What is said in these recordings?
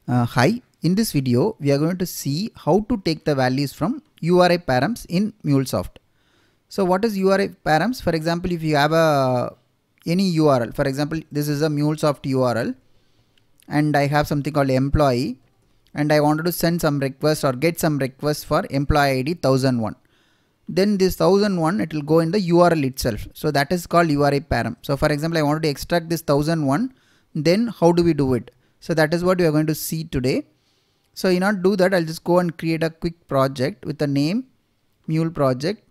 Hi, in this video we are going to see how to take the values from URI params in MuleSoft. So what is URI params? For example, if you have any URL, for example this is a MuleSoft URL and I have something called employee and I wanted to send some request or get some request for employee ID 1001. Then this 1001 it will go in the URL itself. So that is called URI param. So for example, I wanted to extract this 1001, then how do we do it? So that is what we are going to see today. So in order to do that, I'll just go and create a quick project with the name Mule project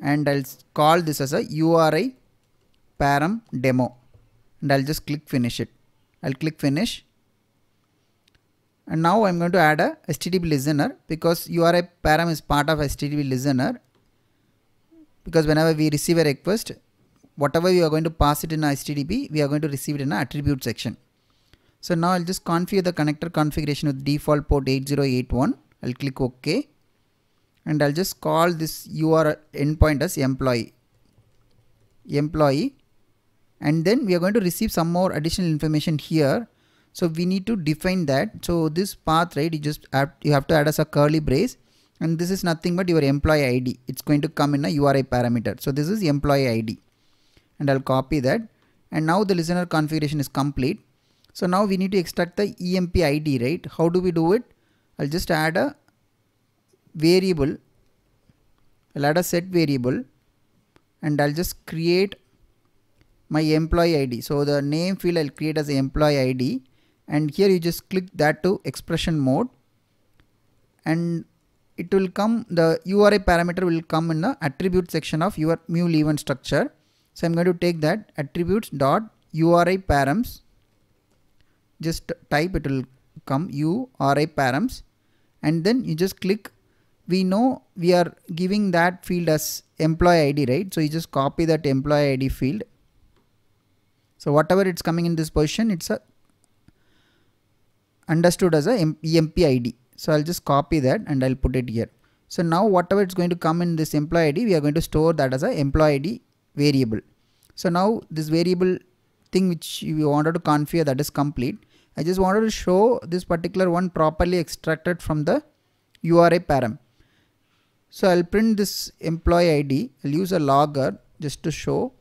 and I'll call this as a URI param demo and I'll just click finish it. I'll click finish. And now I'm going to add a HTTP listener because URI param is part of HTTP listener, because whenever we receive a request, whatever we are going to pass it in HTTP, we are going to receive it in an attribute section. So now I'll just configure the connector configuration with default port 8081. I'll click OK and I'll just call this URL endpoint as employee, and then we are going to receive some more additional information here. So we need to define that. So this path, right, you have to add as a curly brace, and this is nothing but your employee ID. It's going to come in a URI parameter. So this is employee ID and I'll copy that, and now the listener configuration is complete. So now we need to extract the EMP ID, right? How do we do it? I'll just add a variable. I'll add a set variable and I'll just create my employee ID. So the name field I'll create as employee ID, and here you just click that to expression mode and it will come, the URI parameter will come in the attribute section of your Mule event structure. So I'm going to take that attributes dot URI params. Just type, it will come URI params, and then you just click. We know we are giving that field as employee ID, right? So you just copy that employee ID field. So whatever it's coming in this position, it's understood as a EMP ID. So I'll just copy that and I'll put it here. So now whatever it's going to come in this employee ID, we are going to store that as a employee ID variable. So now this variable thing which you wanted to configure, that is complete. I just wanted to show this particular one properly extracted from the URI param. So I'll print this employee ID. I'll use a logger just to show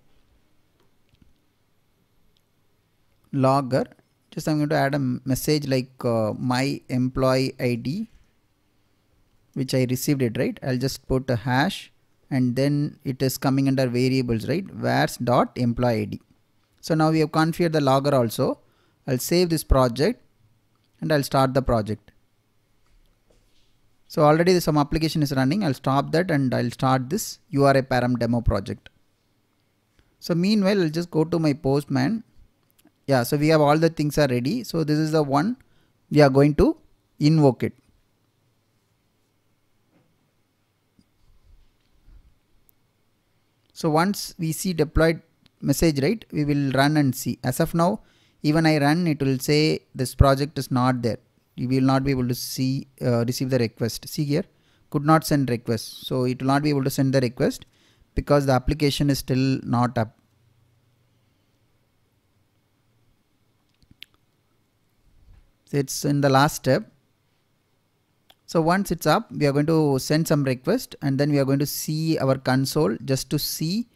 logger. Just I'm going to add a message like my employee ID, which I received it, right? I'll just put a hash and then it is coming under variables, right? Vars dot employee ID. So now we have configured the logger also. I'll save this project and I'll start the project. So already some application is running. I'll stop that and I'll start this URI param demo project. So meanwhile, I'll just go to my Postman. Yeah, so we have all the things are ready. So this is the one we are going to invoke it. So once we see deployed message, right, we will run and see. As of now, even I run, it will say this project is not there. You will not be able to see receive the request. See here, could not send request. So it will not be able to send the request because the application is still not up. So it's in the last step. So once it's up, we are going to send some request and then we are going to see our console just to see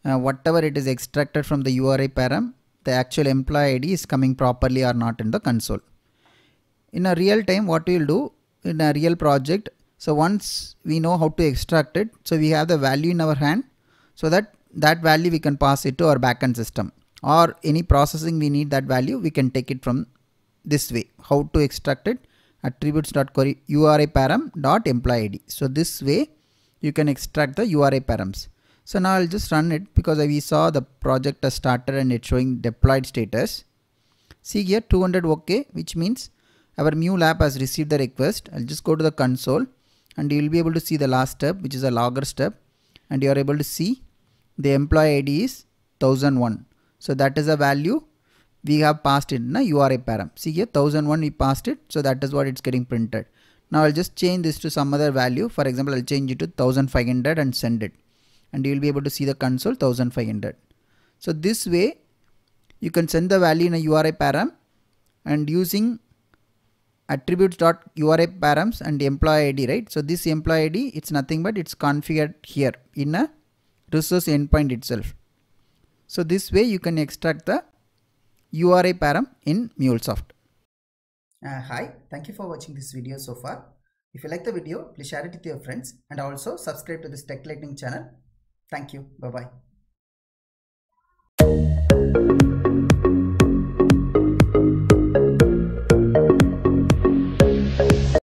whatever it is extracted from the URI param, the actual employee ID is coming properly or not in the console. In a real time, what we will do in a real project, so once we know how to extract it, so we have the value in our hand, so that value we can pass it to our backend system, or any processing we need that value, we can take it from this way. How to extract it? Attributes.URI param.employee ID. So this way you can extract the URI params. So now I'll just run it because we saw the project has started and it's showing deployed status. See here 200 OK, which means our Mule app has received the request. I'll just go to the console and you will be able to see the last step, which is a logger step, and you are able to see the employee ID is 1001. So that is a value we have passed it in a URI param. See here 1001 we passed it, so that is what it's getting printed. Now I'll just change this to some other value. For example, I'll change it to 1500 and send it, and you will be able to see the console 1500. So this way you can send the value in a URI param, and using attributes.URI params and employee ID, right? So this employee ID, it's nothing but it's configured here in a resource endpoint itself. So this way you can extract the URI param in MuleSoft. Hi, thank you for watching this video so far. If you like the video, please share it with your friends and also subscribe to this Tech Lightning channel. Thank you. Bye-bye.